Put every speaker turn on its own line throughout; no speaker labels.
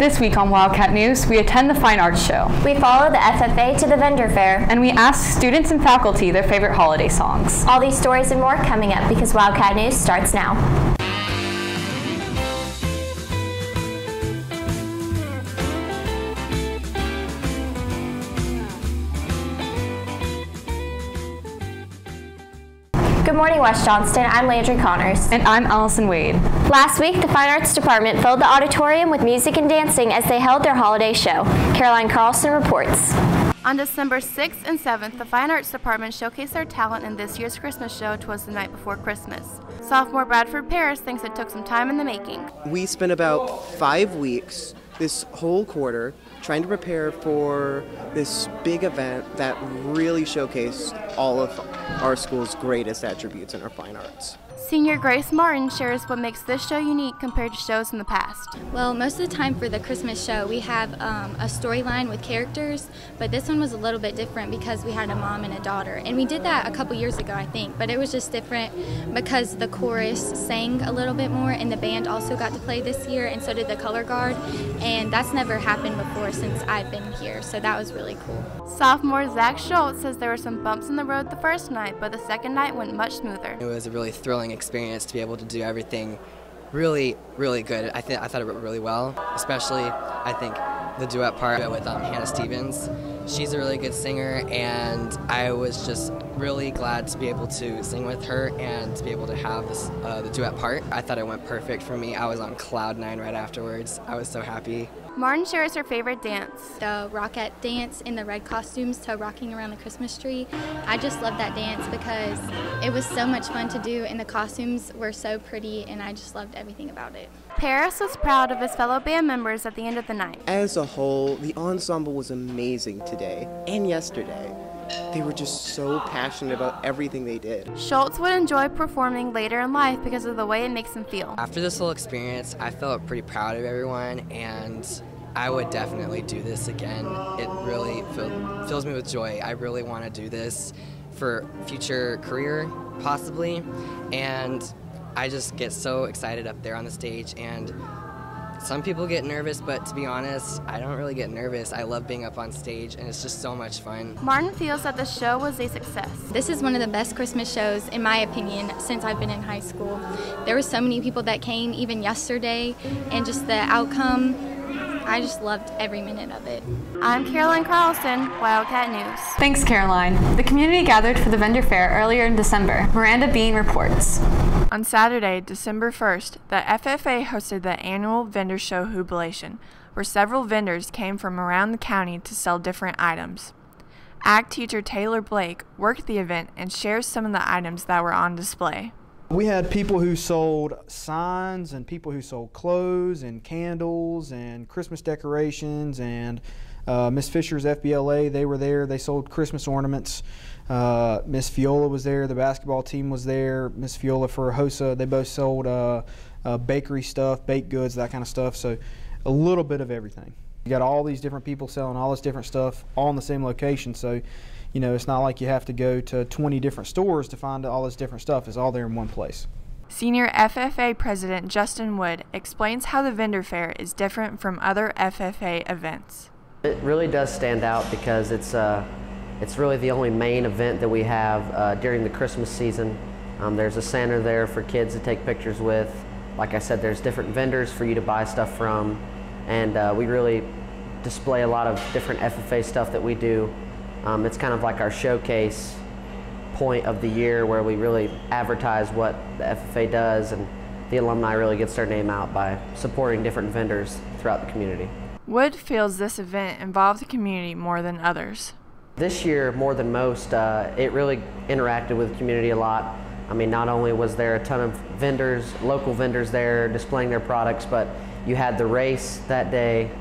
This week on Wildcat News, we attend the Fine Arts Show.
We follow the FFA to the vendor fair.
And we ask students and faculty their favorite holiday songs.
All these stories and more coming up because Wildcat News starts now. Good morning, West Johnston. I'm Landry Connors.
And I'm Allison Wade.
Last week, the Fine Arts Department filled the auditorium with music and dancing as they held their holiday show. Caroline Carlson reports.
On December 6th and 7th, the Fine Arts Department showcased their talent in this year's Christmas show, 'Twas the Night Before Christmas. Sophomore Bradford Paris thinks it took some time in the making.
We spent about 5 weeks, this whole quarter, trying to prepare for this big event that really showcased all of our school's greatest attributes in our fine arts.
Senior Grace Martin shares what makes this show unique compared to shows in the past.
Well, most of the time for the Christmas show, we have a storyline with characters, but this one was a little bit different because we had a mom and a daughter. And we did that a couple years ago, I think, but it was just different because the chorus sang a little bit more and the band also got to play this year, and so did the color guard, and that's never happened before since I've been here, so that was really cool.
Sophomore Zach Schultz says there were some bumps in the road the first night, but the second night went much smoother.
It was a really thrilling experience to be able to do everything really good. I thought it went really well, especially I think the duet part with Hannah Stevens. She's a really good singer, and I was just really glad to be able to sing with her and to be able to have this, the duet part. I thought it went perfect for me. I was on cloud 9 right afterwards. I was so happy.
Martin shares her favorite dance.
The Rockette dance in the red costumes to Rocking Around the Christmas Tree. I just love that dance because it was so much fun to do and the costumes were so pretty and I just loved everything about it.
Paris was proud of his fellow band members at the end of the night.
As a whole, the ensemble was amazing today and yesterday. They were just so passionate about everything they did.
Schultz would enjoy performing later in life because of the way it makes him feel.
After this whole experience, I felt pretty proud of everyone, and I would definitely do this again. It really fills me with joy. I really want to do this for future career, possibly, and I just get so excited up there on the stage, and some people get nervous, but to be honest, I don't really get nervous. I love being up on stage, and it's just so much fun.
Martin feels that the show was a success.
This is one of the best Christmas shows, in my opinion, since I've been in high school. There were so many people that came, even yesterday, and just the outcome, I just loved every minute of it.
I'm Caroline Carlson, Wildcat News.
Thanks, Caroline. The community gathered for the vendor fair earlier in December. Miranda Bean reports.
On Saturday, December 1st, the FFA hosted the annual vendor show Jubilation, where several vendors came from around the county to sell different items. Ag teacher Taylor Blake worked the event and shares some of the items that were on display.
We had people who sold signs and people who sold clothes and candles and Christmas decorations, and Miss Fisher's FBLA, they were there. They sold Christmas ornaments. Miss Fiola was there. The basketball team was there. Miss Fiola for HOSA. They both sold bakery stuff, baked goods, that kind of stuff. So a little bit of everything. You got all these different people selling all this different stuff all in the same location. So, you know, it's not like you have to go to 20 different stores to find all this different stuff. It's all there in one place.
Senior FFA President Justin Wood explains how the vendor fair is different from other FFA events.
It really does stand out because it's really the only main event that we have during the Christmas season. There's a center there for kids to take pictures with. Like I said, there's different vendors for you to buy stuff from, and we really display a lot of different FFA stuff that we do. It's kind of like our showcase point of the year where we really advertise what the FFA does, and the alumni really gets their name out by supporting different vendors throughout the community.
Wood feels this event involved the community more than others.
This year, more than most, it really interacted with the community a lot. I mean, not only was there a ton of vendors, local vendors there displaying their products, but you had the race that day.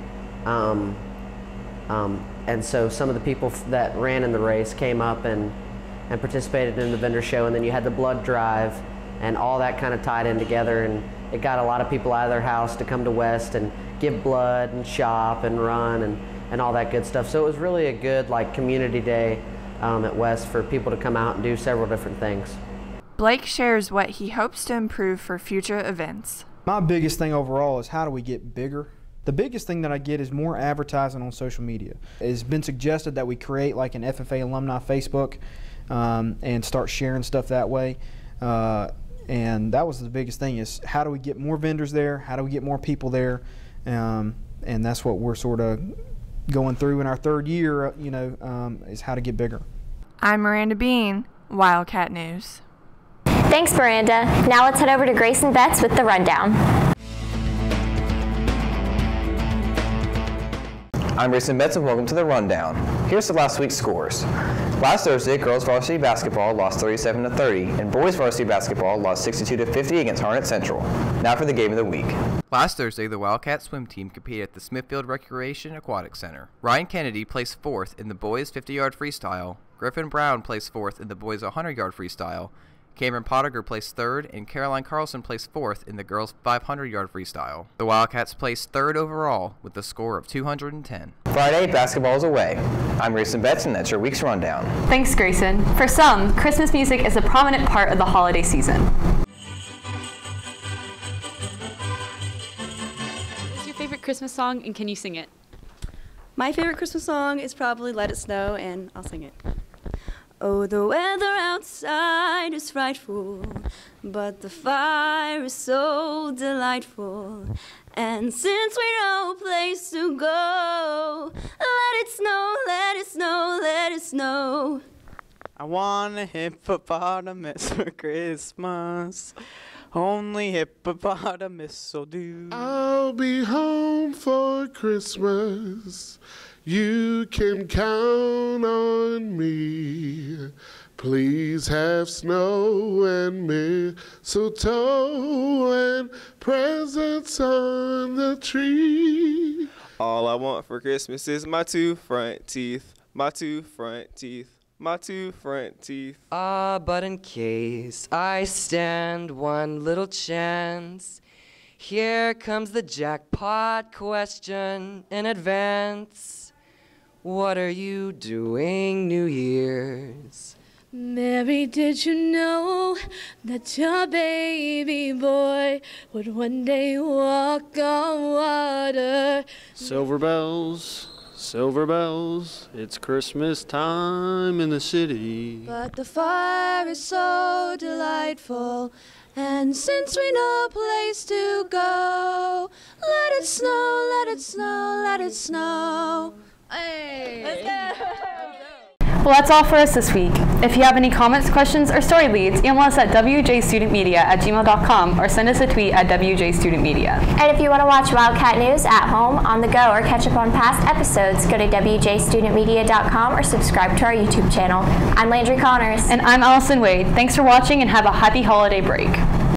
And so some of the people that ran in the race came up and participated in the vendor show, and then you had the blood drive, and all that kind of tied in together, and it got a lot of people out of their house to come to West and give blood and shop and run and all that good stuff. So it was really a good community day at West for people to come out and do several different things.
Blake shares what he hopes to improve for future events.
My biggest thing overall is how do we get bigger The biggest thing that I get is more advertising on social media. It's been suggested that we create like an FFA alumni Facebook and start sharing stuff that way. And that was the biggest thing, is how do we get more vendors there? How do we get more people there? And that's what we're sort of going through in our third year, is how to get bigger.
I'm Miranda Bean, Wildcat News.
Thanks, Miranda. Now let's head over to Grayson Betts with the rundown.
I'm Grayson Betts and welcome to the Rundown. Here's the last week's scores. Last Thursday, girls varsity basketball lost 37-30, and boys varsity basketball lost 62-50 against Harnett Central. Now for the game of the week.
Last Thursday, the Wildcat swim team competed at the Smithfield Recreation Aquatic Center. Ryan Kennedy placed 4th in the boys' 50-yard freestyle. Griffin Brown placed 4th in the boys' 100-yard freestyle. Cameron Pottiger placed 3rd, and Caroline Carlson placed 4th in the girls' 500-yard freestyle. The Wildcats placed 3rd overall with a score of 210.
Friday, basketball is away. I'm Grayson Betts, and that's your week's rundown.
Thanks, Grayson. For some, Christmas music is a prominent part of the holiday season.
What's your favorite Christmas song, and can you sing it?
My favorite Christmas song is probably Let It Snow, and I'll sing it. Oh, the weather outside is frightful, but the fire is so delightful. And since we've no place to go, let it snow, let it snow, let it snow.
I want a hippopotamus for Christmas. Only hippopotamus will do.
I'll be home for Christmas. You can count on me. Please have snow and mistletoe and presents on the tree.
All I want for Christmas is my 2 front teeth, my 2 front teeth, my 2 front teeth.
But in case I stand one little chance, here comes the jackpot question in advance. What are you doing New Year's?
Mary, did you know that your baby boy would one day walk on water?
Silver bells, it's Christmas time in the city.
But the fire is so delightful, and since we no place to go, let it snow, let it snow, let it snow. Hey! Let's go!
Well, that's all for us this week. If you have any comments, questions, or story leads, email us at wjstudentmedia@gmail.com or send us a tweet at wjstudentmedia.
And if you want to watch Wildcat News at home, on the go, or catch up on past episodes, go to wjstudentmedia.com or subscribe to our YouTube channel. I'm Landry Connors.
And I'm Allison Wade. Thanks for watching and have a happy holiday break.